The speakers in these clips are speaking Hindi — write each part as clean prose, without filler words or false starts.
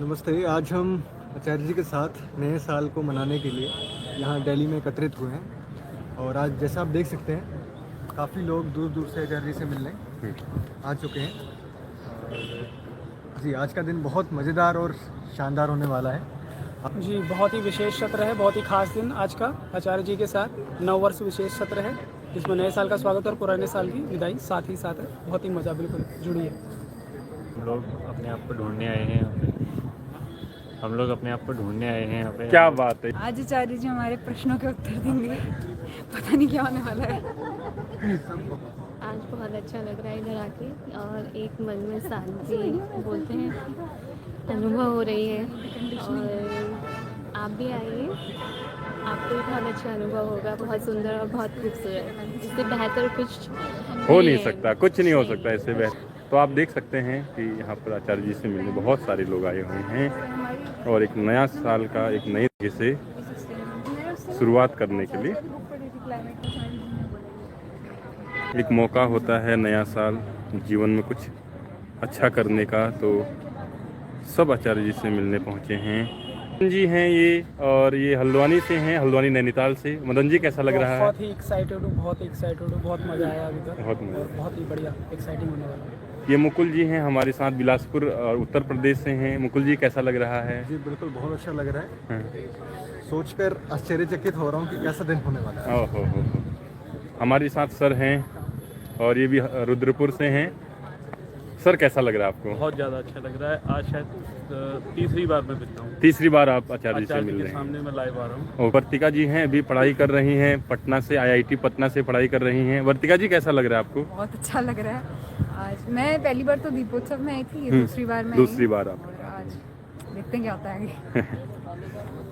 नमस्ते। आज हम आचार्य जी के साथ नए साल को मनाने के लिए यहाँ दिल्ली में एकत्रित हुए हैं और आज जैसा आप देख सकते हैं काफ़ी लोग दूर दूर से आचार्य जी से मिलने आ चुके हैं। जी, आज का दिन बहुत मज़ेदार और शानदार होने वाला है। जी, बहुत ही विशेष सत्र है, बहुत ही खास दिन आज का आचार्य जी के साथ नववर्ष विशेष सत्र है जिसमें नए साल का स्वागत और पुराने साल की विदाई साथ ही साथ है। बहुत ही मज़ा, बिल्कुल जुड़िए। हम लोग अपने आप को ढूंढने आए हैं यहाँ पे। हम लोग अपने आप को ढूंढने आए हैं यहाँ पे। क्या बात है। आज आचार्य जी हमारे प्रश्नों के उत्तर देंगे। पता नहीं क्या होने वाला है। आज बहुत अच्छा लग रहा है इधर आके और एक मन में शांति बोलते हैं अनुभव हो रही है और आप भी आइए, आपको भी बहुत अच्छा अनुभव होगा। बहुत सुंदर और बहुत खूबसूरत, इससे बेहतर कुछ हो नहीं सकता, कुछ नहीं हो सकता इससे बेहतर। तो आप देख सकते हैं कि यहाँ पर आचार्य जी से मिलने बहुत सारे लोग आए हुए हैं और एक नया साल का एक नई तरीके से शुरुआत करने के लिए एक मौका होता है। नया साल जीवन में कुछ अच्छा करने का, तो सब आचार्य जी से मिलने पहुँचे हैं। मदन जी हैं ये, और ये हल्द्वानी से हैं, हल्द्वानी नैनीताल से। मदन जी कैसा लग रहा है? बहुत ही एक्साइटेड हूँ, बहुत मज़ा आया अभी तक, बहुत मज़ा। और बहुत ही बढ़िया एक्साइटिंग होने वाला है। ये मुकुल जी हैं हमारे साथ, बिलासपुर और उत्तर प्रदेश से हैं। मुकुल जी कैसा लग रहा है? जी बिल्कुल, बहुत अच्छा लग रहा है। हाँ। सोचकर आश्चर्यचकित हो रहा हूँ कि कैसा दिन होने वाला है। ओहो हो। हमारे साथ सर हैं और ये भी रुद्रपुर से हैं। सर कैसा लग रहा है आपको? बहुत ज़्यादा अच्छा लग रहा है। आज शायद तीसरी बार मैं मिलता हूँ। तीसरी बार आप आचार्य जी से आचार्य मिल के रहे हैं। सामने मैं लाइव आ रहा हूँ। और वर्तिका जी हैं, अभी पढ़ाई कर रही हैं पटना से, IIT पटना से पढ़ाई कर रही हैं। वर्तिका जी कैसा लग रहा है आपको? बहुत अच्छा लग रहा है। आज मैं पहली बार तो दीपोत्सव में आई थी, ये दूसरी बार मैं दूसरी बार आप। और आज देखते हैं क्या होता है आगे।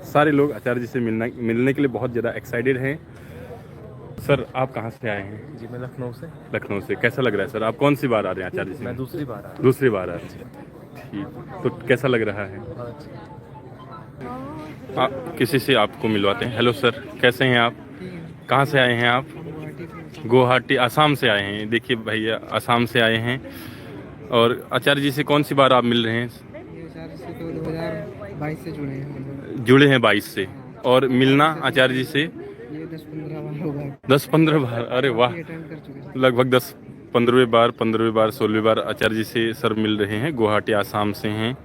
सारे लोग आचार्य जी से मिलने के लिए बहुत ज़्यादा एक्साइटेड हैं। सर आप कहाँ से आए हैं? जी मैं लखनऊ से। लखनऊ से। कैसा लग रहा है सर? आप कौन सी बार आ रहे हैं आचार्य जी से? मैं दूसरी बार आ रहा दूसरी बार आ रहे हैं। ठीक, तो कैसा लग रहा है? हूँ। बहुत अच्छा। आप किसी से आपको मिलवाते हैं। हेलो सर, कैसे हैं आप? कहाँ से आए हैं आप? गुवाहाटी, असम से आए हैं। देखिए भैया असम से आए हैं। और आचार्य जी से कौन सी बार आप मिल रहे हैं? ये आचार्य से तो 2022 से जुड़े हैं। जुड़े हैं 22 से। और मिलना आचार्य जी से ये 10-15 बार होगा। 10-15 बार? अरे वाह, अटेंड कर चुके हैं। लगभग 10-15वें बार, 15वें बार, 16वें बार आचार्य जी से सर मिल रहे हैं। गुवाहाटी आसाम से हैं।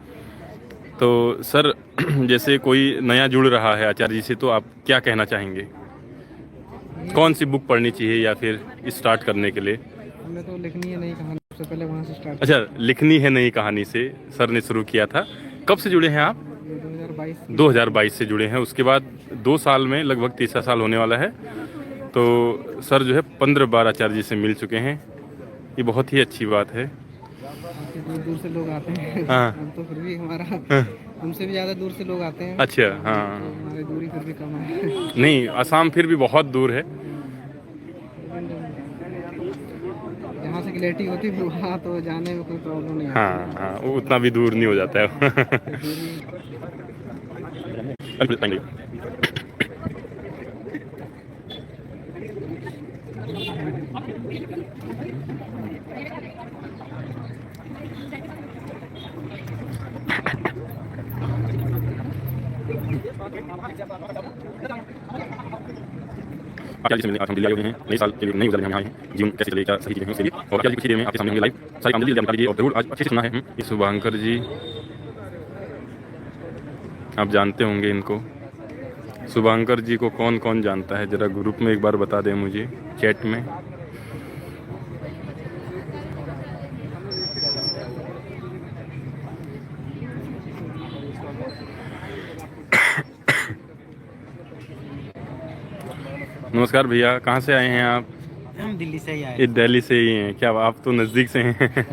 तो सर जैसे कोई नया जुड़ रहा है आचार्य जी से, तो आप क्या कहना चाहेंगे? कौन सी बुक पढ़नी चाहिए या फिर स्टार्ट करने के लिए? हमें तो लिखनी है नई कहानी, सबसे पहले वहाँ से स्टार्ट। अच्छा, लिखनी है नई कहानी से सर ने शुरू किया था। कब से जुड़े हैं आप? 2022 से जुड़े हैं। उसके बाद 2 साल में लगभग तीसरा साल होने वाला है। तो सर जो है 15 बार आचार्य जी से मिल चुके हैं। ये बहुत ही अच्छी बात है। दूर दूर से लोग आते हैं। हाँ। हम तो फिर भी हमारा हाँ। हमसे भी ज़्यादा दूर से लोग आते हैं। अच्छा, तो हाँ। हमारी दूरी फिर भी कम है। नहीं, असम फिर भी बहुत दूर है। जहाँ से क्लैरिटी होती है वहाँ तो जाने में कोई प्रॉब्लम नहीं आती। हाँ हाँ, वो उतना भी दूर नहीं हो जाता है। आचार्य जी से मिलने आज हम दिल्ली आए हुए हैं। नए साल के लिए नई गुजर हम आए हैं। जीवन कैसे चलेगा, सही चीज़ें हैं उसके लिए। और आचार्य जी कुछ ही देर में आपके सामने होंगे लाइव। सारी काम जल्दी जानकारी दीजिए और जरूर आज अच्छे से सुनना है। ये शुभांकर जी, आप जानते होंगे इनको। शुभांकर जी को कौन कौन जानता है, ज़रा ग्रुप में एक बार बता दें मुझे, चैट में। नमस्कार भैया, कहाँ से आए हैं आप? हम दिल्ली से ही आए। ये दिल्ली से ही हैं क्या? आप तो नज़दीक से हैं।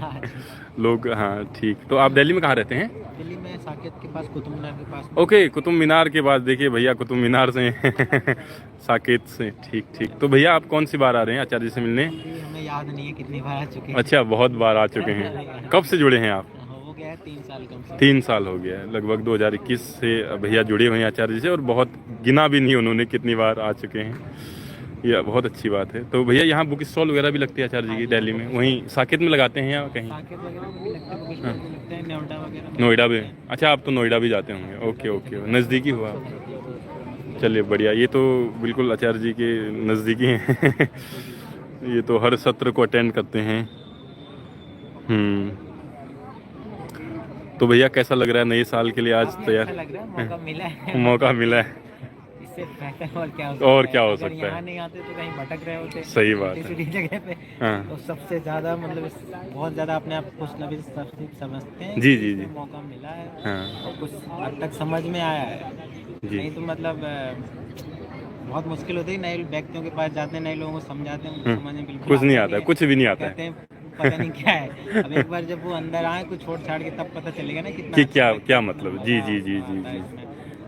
लोग, हाँ ठीक। तो आप दिल्ली में कहाँ रहते हैं? दिल्ली में साकेत के पास, कुतुब मीनार के पास। ओके, कुतुब मीनार के पास। देखिए भैया कुतुब मीनार से हैं। साकेत से। ठीक ठीक। तो भैया आप कौन सी बार आ रहे हैं आचार्य से मिलने? हमें याद नहीं है कितनी बार आ चुके हैं। अच्छा, बहुत बार आ चुके हैं। कब से जुड़े हैं आप? हो गया है 3 साल कम से। 3 साल हो गया है। लगभग 2021 से भैया जुड़े हुए हैं आचार्य जी से, और बहुत गिना भी नहीं उन्होंने कितनी बार आ चुके हैं। ये बहुत अच्छी बात है। तो भैया यहाँ बुक स्टॉल वगैरह भी लगती है आचार्य जी की दिल्ली में, वहीं साकेत में लगाते हैं या कहीं? साकेत वगैरह में भी लगते हैं, बुक स्टॉल भी लगते हैं, नोएडा वगैरह में। नोएडा में? अच्छा, आप तो नोएडा भी जाते होंगे। ओके ओके, नज़दीकी हुआ। चलिए बढ़िया, ये तो बिल्कुल आचार्य जी के नज़दीकी हैं। ये तो हर सत्र को अटेंड करते हैं। तो भैया कैसा लग रहा है नए साल के लिए आज काफी तैयार? अच्छा लग रहा है, मौका मिला है। मौका मिला है, इससे बेहतर और क्या हो और सकता है? क्या हो अगर सकता है? यहाँ नहीं आते तो कहीं भटक रहे होते। सही बात है। दूसरी जगह पे हाँ। तो सबसे ज़्यादा मतलब बहुत ज़्यादा अपने आप खुश नबी समझते हैं। जी, जी, जी। मौका मिला है हाँ और कुछ हद तक समझ में आया है। जी। नहीं तो मतलब बहुत मुश्किल होती है, नए व्यक्तियों के पास जाते हैं, नए लोगों को समझाते हैं, उनको समझ में बिल्कुल कुछ नहीं आता आता है, कुछ भी नहीं आता कहते है हैं पता नहीं क्या है। अब एक बार जब वो अंदर आए कुछ छोड़ छाड़ के तब पता चलेगा ना कितना कि अच्छा क्या व्यक्ति क्या है, मतलब। मज़ा जी जी जी जी आता है जी इसमें।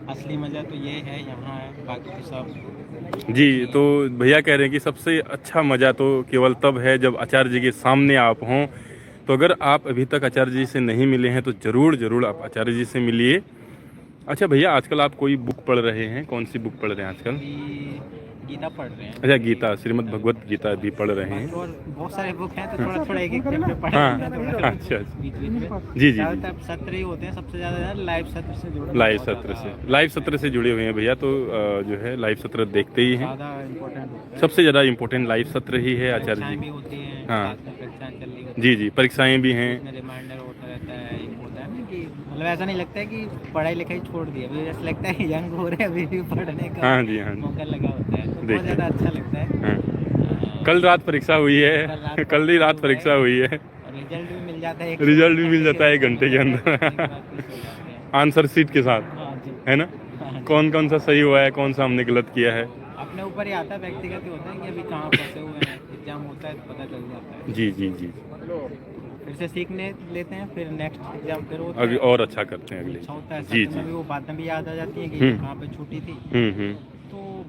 असली मज़ा तो ये है, यहाँ है, बाकी तो सब जी। तो भैया कह रहे हैं कि सबसे अच्छा मज़ा तो केवल तब है जब आचार्य जी के सामने आप हों। तो अगर आप अभी तक आचार्य जी से नहीं मिले हैं तो ज़रूर ज़रूर आप आचार्य जी से मिलिए। अच्छा भैया, आजकल आप कोई बुक पढ़ रहे हैं? कौन सी बुक पढ़ रहे हैं आजकल? अभी गीता पढ़ रहे हैं। अच्छा, गीता, श्रीमद् भगवत गीता भी पढ़ रहे हैं। और बहुत सारे बुक हैं तो थोड़ा थोड़ा एक एक चैप्टर पढ़ हाँ, लेते हैं थोड़ा अच्छा, अच्छा। बीच बीच में। जी जी जी। ज़्यादातर सत्र ही होते हैं, सबसे ज़्यादा लाइव सत्र से जुड़े लाइव सत्र से जुड़े हुए हैं भैया। तो जो है लाइव सत्र देखते ही हैं। ज़्यादा इम्पोर्टेंट होता है। सबसे ज़्यादा इम्पोर्टेंट लाइव सत्र ही है आचार्य परीक्षाएं जी। भी होती हैं, हाँ। साथ में परीक्षाएं चल रही होती जी जी, परीक्षाएं भी हैं। हैं, रिमाइंडर होता रहता है। एक होता है ना कि मतलब ऐसा नहीं लगता है कि पढ़ाई लिखाई छोड़ दी, अभी ऐसा लगता है कि यंग हो रहे हैं, अभी भी पढ़ने का हाँ जी, हाँ जी। मौका लगा होता है, तो बहुत देखिए। ज़्यादा अच्छा लगता है। हाँ। कल रात परीक्षा हुई है, कल ही रात परीक्षा हुई है। और रिजल्ट भी मिल जाता है, रिजल्ट भी मिल जाता है 1 घंटे के अंदर, आंसर शीट के साथ, हाँ जी, है ना? हाँ जी। कौन कौन सा सही हुआ है, कौन सा हमने गलत किया है। अपने ऊपर ही आता है, व्यक्तिगत ही होता है कि अभी कहाँ फंसे हुए हैं। एग्जाम होता है तो पता चल जाता है, जी जी जी। फिर से सीखने लेते हैं, फिर नेक्स्ट एग्जाम फिर होता अभी है, और अच्छा करते हैं अगले। अच्छा होता है। जी सच में जी। भी वो बातें भी याद आ जाती हैं कि ये कहाँ पे छूटी थी। तो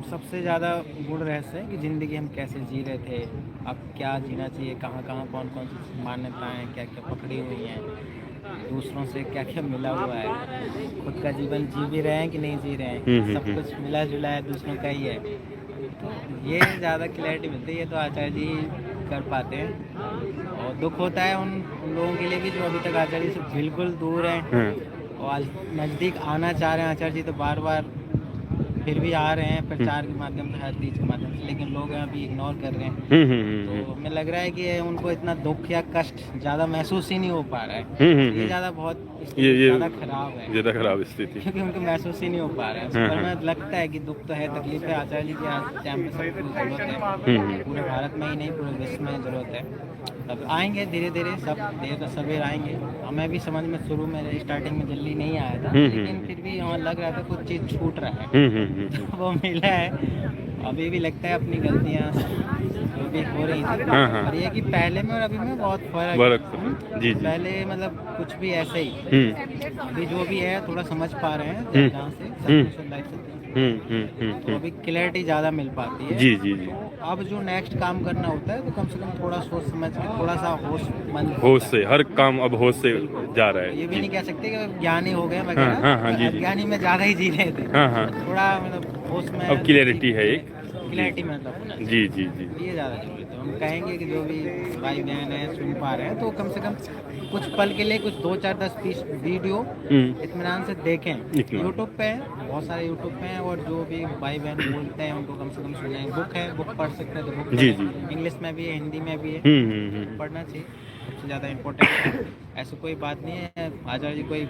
सबसे ज़्यादा गुण रहस्य है कि ज़िंदगी हम कैसे जी रहे थे, अब क्या जीना चाहिए, कहाँ कहाँ कौन कौन सी मान्यताएं क्या क्या पकड़ी हुई हैं, दूसरों से क्या क्या मिला हुआ है, खुद का जीवन जी भी रहे हैं कि नहीं जी रहे हैं, सब कुछ मिला जुला है, दूसरों का ही है। तो ये ज़्यादा क्लैरिटी मिलती है, ये तो आचार्य जी कर पाते हैं। और दुख होता है उन लोगों के लिए भी जो अभी तक आचार्य जी से बिल्कुल दूर हैं और नज़दीक आना चाह रहे हैं। आचार्य जी तो बार बार फिर भी आ रहे हैं प्रचार के माध्यम से, हर चीज़ के माध्यम से, लेकिन लोग अभी इग्नोर कर रहे हैं। तो हमें लग रहा है कि उनको इतना दुख या कष्ट ज़्यादा महसूस ही नहीं हो पा रहा है। ये ज़्यादा बहुत ये ज़्यादा खराब है, ज़्यादा खराब स्थिति। क्योंकि उनको महसूस ही नहीं हो पा रहा है। पर मैं लगता है कि दुख तो है, तकलीफ है। आचार्य जी के आज टाइम पे सबको जरूरत है, पूरे भारत में ही नहीं पूरे विश्व में ज़रूरत है। अब आएंगे धीरे धीरे, सब देर सवेर आएंगे। हमें भी समझ में शुरू में स्टार्टिंग में जल्दी नहीं आया था, लेकिन फिर भी हमें लग रहा था कुछ चीज़ छूट रहा है। वो मिला है, अभी भी लगता है अपनी गलतियाँ जो भी हो रही थी। और ये कि पहले में और अभी में बहुत फर्क है। जी जी। पहले मतलब कुछ भी ऐसे ही, अभी जो भी है थोड़ा समझ पा रहे हैं जहाँ से सब कुछ लाइफ से, तो अभी क्लैरिटी ज़्यादा मिल पाती है। जी जी जी। तो अब जो नेक्स्ट काम करना होता है तो कम से कम थोड़ा सोच समझ के, थोड़ा सा होश से हर काम अब होश से जा रहा है। ये भी नहीं कह सकते कि ज्ञानी हो गए वगैरह, अज्ञानी में ज़्यादा ही जी रहे थे। थोड़ा मतलब होश में अब क्लैरिटी है एक, क्लैरिटी मतलब होना चाहिए। जी जी जी। ये ज़्यादा जरूरी है। हम कहेंगे कि जो भी भाई बहन है सुन पा रहे हैं तो कम से कम कुछ पल के लिए कुछ 2 4 10 20 वीडियो इत्मीनान से देखें। यूट्यूब पे है, बहुत सारे यूट्यूब पे हैं, और जो भी भाई बहन बोलते हैं उनको कम से कम सुनें। बुक है, बुक पढ़ सकते हैं तो बुक जी पढ़ें। जी। इंग्लिश में भी है, हिंदी में भी है, पढ़ना चाहिए। सबसे ज़्यादा इम्पोर्टेंट है, ऐसा कोई बात नहीं है आचार्य जी कोई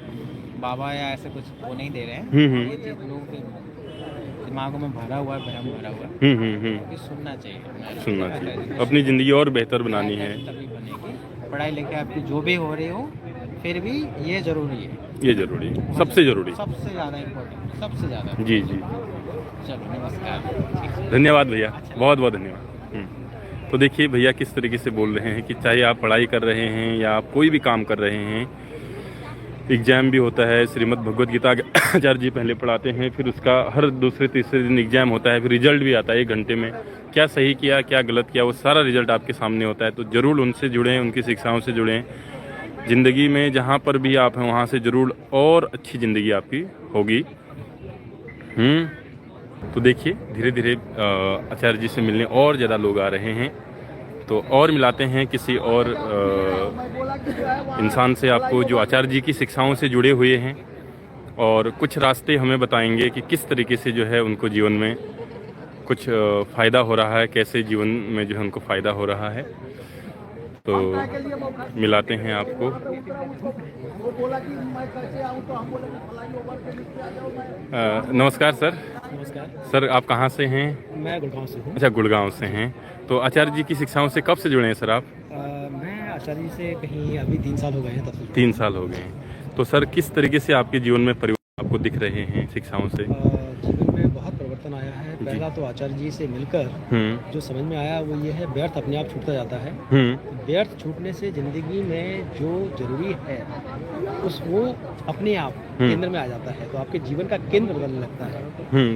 बाबा या ऐसे कुछ वो नहीं दे रहे हैं। ये चीज़ लोगों के दिमागों में भरा हुआ है, भ्रम भरा हुआ है, कि सुनना चाहिए, अपनी ज़िंदगी और बेहतर बनानी है, तभी बनेगी। पढ़ाई लिखाई आपकी जो भी हो रही हो, फिर भी ये ज़रूरी है, ये ज़रूरी है, सबसे ज़रूरी, सबसे ज़्यादा इम्पोर्टेंट, सबसे ज़्यादा। जी जी। चलो नमस्कार, धन्यवाद भैया, बहुत बहुत धन्यवाद। तो देखिए भैया किस तरीके से बोल रहे हैं कि चाहे आप पढ़ाई कर रहे हैं या आप कोई भी काम कर रहे हैं, एग्ज़ाम भी होता है। श्रीमद् भगवत गीता आचार्य जी पहले पढ़ाते हैं, फिर उसका हर दूसरे तीसरे दिन एग्ज़ाम होता है, फिर रिजल्ट भी आता है 1 घंटे में। क्या सही किया, क्या गलत किया, वो सारा रिजल्ट आपके सामने होता है। तो ज़रूर उनसे जुड़ें, उनकी शिक्षाओं से जुड़ें। ज़िंदगी में जहाँ पर भी आप हैं वहाँ से ज़रूर और अच्छी ज़िंदगी आपकी होगी। तो देखिए धीरे धीरे आचार्य जी से मिलने और ज़्यादा लोग आ रहे हैं। तो और मिलाते हैं किसी और इंसान से आपको जो आचार्य जी की शिक्षाओं से जुड़े हुए हैं और कुछ रास्ते हमें बताएंगे कि किस तरीके से जो है उनको जीवन में कुछ फ़ायदा हो रहा है, कैसे जीवन में जो है उनको फ़ायदा हो रहा है। तो मिलाते हैं आपको। नमस्कार सर। नमस्कार, सर आप कहाँ से हैं? मैं गुड़गांव से हूँ। अच्छा, गुड़गांव से हैं। तो आचार्य जी की शिक्षाओं से कब से जुड़े हैं सर आप? मैं आचार्य जी से कहीं अभी 3 साल हो गए हैं, तब से 3 साल हो गए हैं। तो सर किस तरीके से आपके जीवन में परिवर्तन आपको दिख रहे हैं शिक्षाओं से? जीवन में बहुत परिवर्तन आया है। पहला तो आचार्य जी से मिलकर जो समझ में आया वो ये है, व्यर्थ अपने आप छूटता जाता है। व्यर्थ छूटने से जिंदगी में जो जरूरी है वो अपने आप केंद्र में आ जाता है, तो आपके जीवन का केंद्र बदलने लगता है।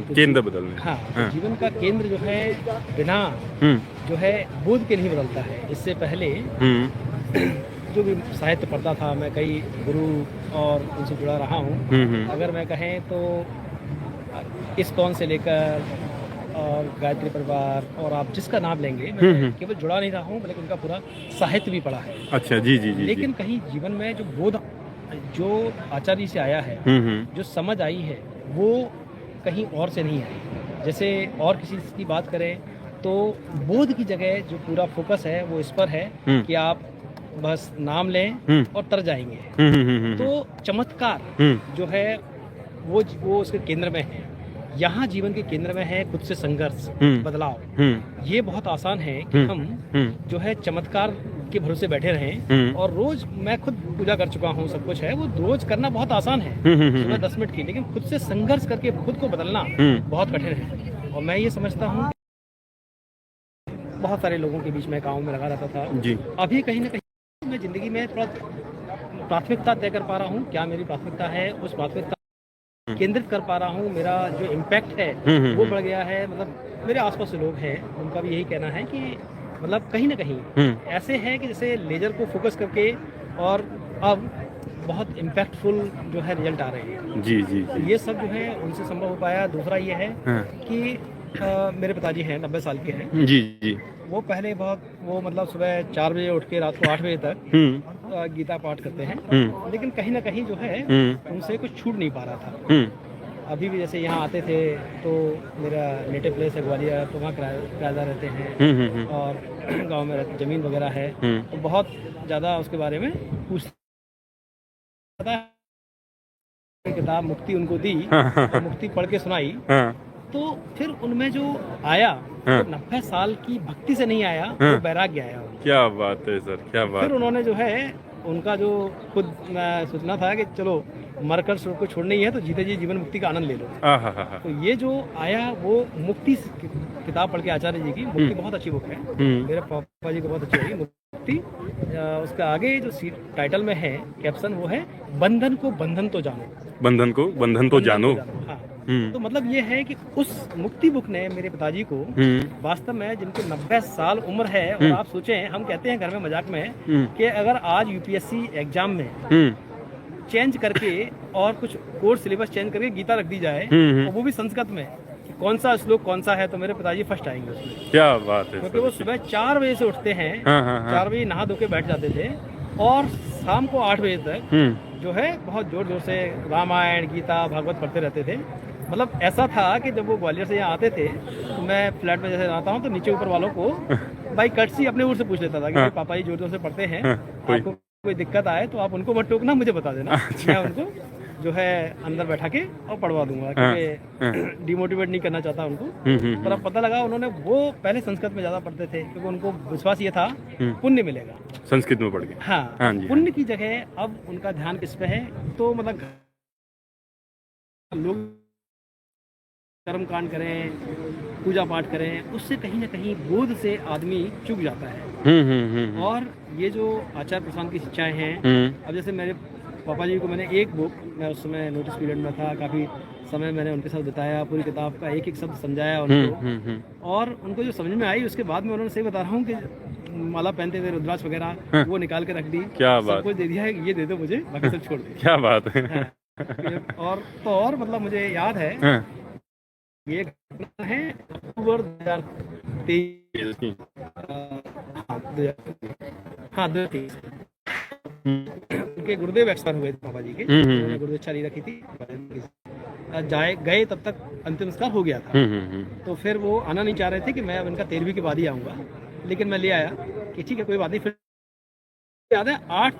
तो केंद्र बदलने। हाँ, तो जीवन का केंद्र जो है बिना जो है बोध के नहीं बदलता है। इससे पहले जो भी साहित्य पढ़ता था, मैं कई गुरु और उनसे जुड़ा रहा हूँ। अगर मैं कहें तो इस्कॉन से लेकर और गायत्री परिवार और आप जिसका नाम लेंगे, मैं केवल जुड़ा नहीं रहा हूँ बल्कि उनका पूरा साहित्य भी पढ़ा है। अच्छा, जी जी जी। लेकिन कहीं जीवन में जो बोध जो आचार्य से आया है, जो समझ आई है, वो कहीं और से नहीं आई। जैसे और किसी की बात करें तो बोध की जगह जो पूरा फोकस है वो इस पर है कि आप बस नाम लें और तर जाएंगे। तो चमत्कार जो है वो उसके केंद्र में है। यहाँ जीवन के केंद्र में है खुद से संघर्ष, बदलाव। ये बहुत आसान है कि हम जो है चमत्कार के भरोसे बैठे रहें। और रोज मैं खुद पूजा कर चुका हूँ, सब कुछ है, वो रोज करना बहुत आसान है, सुबह 10 मिनट की। लेकिन खुद से संघर्ष करके खुद को बदलना बहुत कठिन है। और मैं ये समझता हूँ, बहुत सारे लोगों के बीच में गाँव में लगा रहता था जी। अभी कहीं ना कहीं मैं जिंदगी में थोड़ा प्राथमिकता तय कर पा रहा हूँ, क्या मेरी प्राथमिकता है, उस प्राथमिकता केंद्रित कर पा रहा हूँ। मेरा जो इम्पैक्ट है वो बढ़ गया है। मतलब मेरे आसपास से लोग हैं, उनका भी यही कहना है कि मतलब कहीं ना कहीं ऐसे है कि जैसे लेजर को फोकस करके और अब बहुत इम्पैक्टफुल जो है रिजल्ट आ रहे हैं। जी जी, जी। ये सब जो है उनसे संभव हो पाया। दूसरा ये है कि मेरे पिताजी हैं, 90 साल के हैं। जी जी। वो पहले वो मतलब सुबह 4 बजे उठ के रात को 8 बजे तक गीता पाठ करते हैं। लेकिन कहीं ना कहीं जो है उनसे कुछ छूट नहीं पा रहा था। अभी भी जैसे यहाँ आते थे तो मेरा नेटिव प्लेस है ग्वालियर, तो वहाँ किराएदार रहते हैं और गांव में जमीन वगैरह है, तो बहुत ज़्यादा उसके बारे में पूछता है। किताब मुक्ति उनको दी, तो मुक्ति पढ़ के सुनाई, तो फिर उनमें जो आया तो 90 साल की भक्ति से नहीं आया, वो वैराग्य आया। क्या बात है सर, क्या बात। फिर उन्होंने जो है उनका जो खुद सोचना था कि चलो मरकर शरीर को छोड़ना ही है, तो जीते जी जीवन मुक्ति का आनंद ले लो। तो ये जो आया वो मुक्ति किताब पढ़ के, आचार्य जी की मुक्ति बहुत अच्छी बुक है, मेरे पापा जी को बहुत अच्छी लगी मुक्ति। उसके आगे जो टाइटल में है कैप्शन, वो है बंधन को बंधन तो जानो। बंधन को बंधन तो जानो। हाँ, तो मतलब ये है कि उस मुक्ति बुक ने मेरे पिताजी को वास्तव में, जिनको 90 साल उम्र है, और आप सोचें, हम कहते हैं घर में मजाक में कि अगर आज यूपीएससी एग्जाम में चेंज करके और कुछ कोर्स सिलेबस चेंज करके गीता रख दी जाए, और वो भी संस्कृत में, कौन सा श्लोक कौन सा है, तो मेरे पिताजी फर्स्ट आएंगे उसमें। क्या बात है। क्योंकि वो सुबह 4 बजे से उठते हैं, 4 बजे नहा धो के बैठ जाते थे, और शाम को 8 बजे तक जो है बहुत जोर जोर से रामायण, गीता, भागवत पढ़ते रहते थे। मतलब ऐसा था कि जब वो ग्वालियर से यहाँ आते थे, तो मैं फ्लैट में जैसे रहता हूँ, तो नीचे ऊपर वालों को भाई कटसी अपने ऊर से पूछ लेता था कि पापा जी जोर जोर से पढ़ते हैं, आपको कोई दिक्कत आए तो आप उनको मत टोकना, मुझे बता देना, मैं उनको जो है अंदर बैठा के और पढ़वा दूंगा, क्योंकि डिमोटिवेट नहीं करना चाहता उनको। पर अब पता लगा उन्होंने वो पहले संस्कृत में ज्यादा पढ़ते थे, क्योंकि उनको विश्वास ये था पुण्य मिलेगा संस्कृत में पढ़ के। हाँ, पुण्य की जगह अब उनका ध्यान किस पे है, तो मतलब लोग कर्म कांड करें, पूजा पाठ करें, उससे कहीं ना कहीं बोध से आदमी चूक जाता है। और ये जो आचार्य प्रशांत की शिक्षाएं हैं, अब जैसे मेरे पापा जी को मैंने एक बुक, मैं उस समय नोटिस पीरियड में था, काफ़ी समय मैंने उनके साथ बिताया, पूरी किताब का एक एक शब्द समझाया उनको, और उनको जो समझ में आई उसके बाद में उन्होंने सही बता रहा हूँ कि माला पहनते थे, रुद्राक्ष वगैरह वो निकाल के रख दी, क्या बात, सब कुछ दे दिया है, ये दे दो मुझे, बाकी सब छोड़ दे। क्या बात है। और तो और मतलब मुझे याद है ये घटना है अक्टूबर 2023। हाँ 2023। उनके गुरुदेव एक्सपायर हुए थे बाबा जी के, उन्होंने गुरुदेव चाली रखी थी, गए तब तक अंतिम संस्कार हो गया था। तो फिर वो आना नहीं चाह रहे थे कि मैं अब इनका 13वीं के बाद ही आऊँगा, लेकिन मैं ले आया कि ठीक है कोई बात नहीं। फिर याद है 8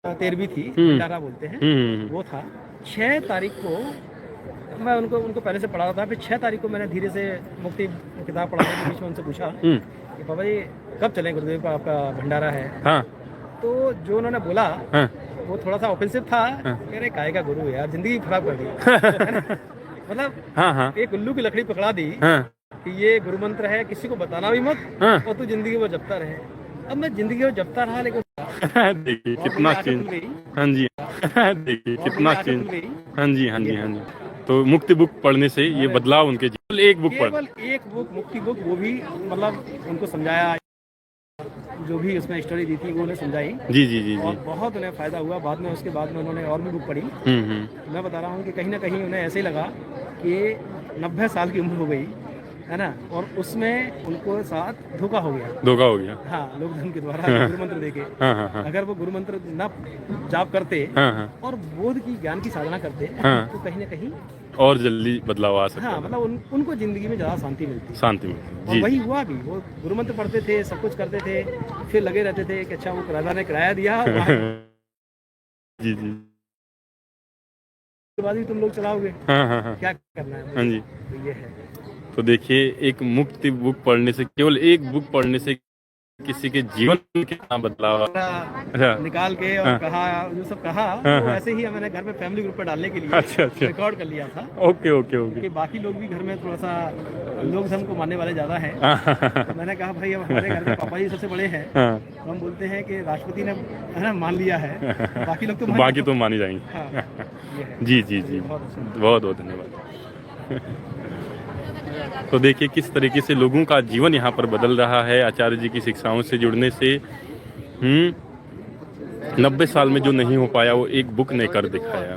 13वीं थी, भंडारा बोलते हैं, वो था 6 तारीख को। मैं उनको पहले से पढ़ा रहा था, फिर 6 तारीख को मैंने धीरे से मुक्ति किताब पढ़ाने के बीच में उनसे पूछा कि बाबा जी कब चलें, गुरुदेव का आपका भंडारा है। हाँ। तो जो उन्होंने बोला वो थोड़ा सा ऑफेंसिव था। कह रहे काय का गुरु है यार, जिंदगी खराब कर दी। मतलब एक उल्लू की लकड़ी पकड़ा दी कि ये गुरु मंत्र है, किसी को बताना भी मत और तू जिंदगी में जपता रहे। अब मैं जिंदगी में जपता रहा, लेकिन देखिए कितना चेंज। हाँ जी देखिए कितना चेंज। हाँ जी हाँ जी हाँ जी। तो मुक्ति बुक पढ़ने से ये बदलाव उनके जीवन। एक बुक पढ़, केवल एक बुक मुक्ति बुक, वो भी मतलब उनको समझाया, जो भी उसमें स्टोरी दी थी वो उन्हें समझाई। जी जी जी और जी। बहुत उन्हें फायदा हुआ। बाद में उसके बाद में उन्होंने और भी बुक पढ़ी। मैं बता रहा हूँ कि कहीं ना कहीं उन्हें ऐसे ही लगा कि 90 साल की उम्र हो गई है ना, और उसमें उनको साथ धोखा हो गया। हाँ, लोग धन के द्वारा गुरु मंत्र देके। अगर वो गुरु मंत्र न जाप करते और बोध की ज्ञान की साधना करते तो कहीं ना कहीं और जल्दी बदलाव आ सकता है। हाँ, मतलब उनको जिंदगी में ज्यादा शांति मिलती। जी। और वही हुआ भी, वो गुरु मंत्र पढ़ते थे, सब कुछ करते थे, फिर लगे रहते थे कि अच्छा वो राजा ने किराया दिया जी जी। के बाद भी तुम लोग चलाओगे। क्या करना है। हाँ जी। तो ये है। तो देखिए एक मुक्ति बुक पढ़ने से, केवल एक बुक पढ़ने से किसी के जीवन में कितना बदलाव निकाल के और कहा, जो सब कहा वो ऐसे ही मैंने घर में फैमिली ग्रुप पर डालने के लिए रिकॉर्ड कर लिया था। ओके कि बाकी लोग भी घर में थोड़ा सा लोग धर्म को मानने वाले ज्यादा हैं। तो मैंने कहा भाई अब हमारे घर में पापा जी सबसे बड़े हैं, तो हम बोलते हैं कि राष्ट्रपति ने है ना मान लिया है, बाकी लोग तो मान ही जाएंगे। जी जी जी, बहुत बहुत धन्यवाद। तो देखिए किस तरीके से लोगों का जीवन यहाँ पर बदल रहा है आचार्य जी की शिक्षाओं से जुड़ने से। 90 साल में जो नहीं हो पाया वो एक बुक ने कर दिखाया।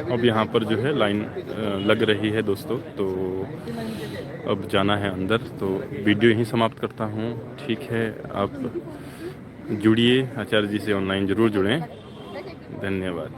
अब यहाँ पर जो है लाइन लग रही है दोस्तों, तो अब जाना है अंदर। तो वीडियो यहीं समाप्त करता हूँ। ठीक है, आप जुड़िए आचार्य जी से, ऑनलाइन ज़रूर जुड़ें। धन्यवाद।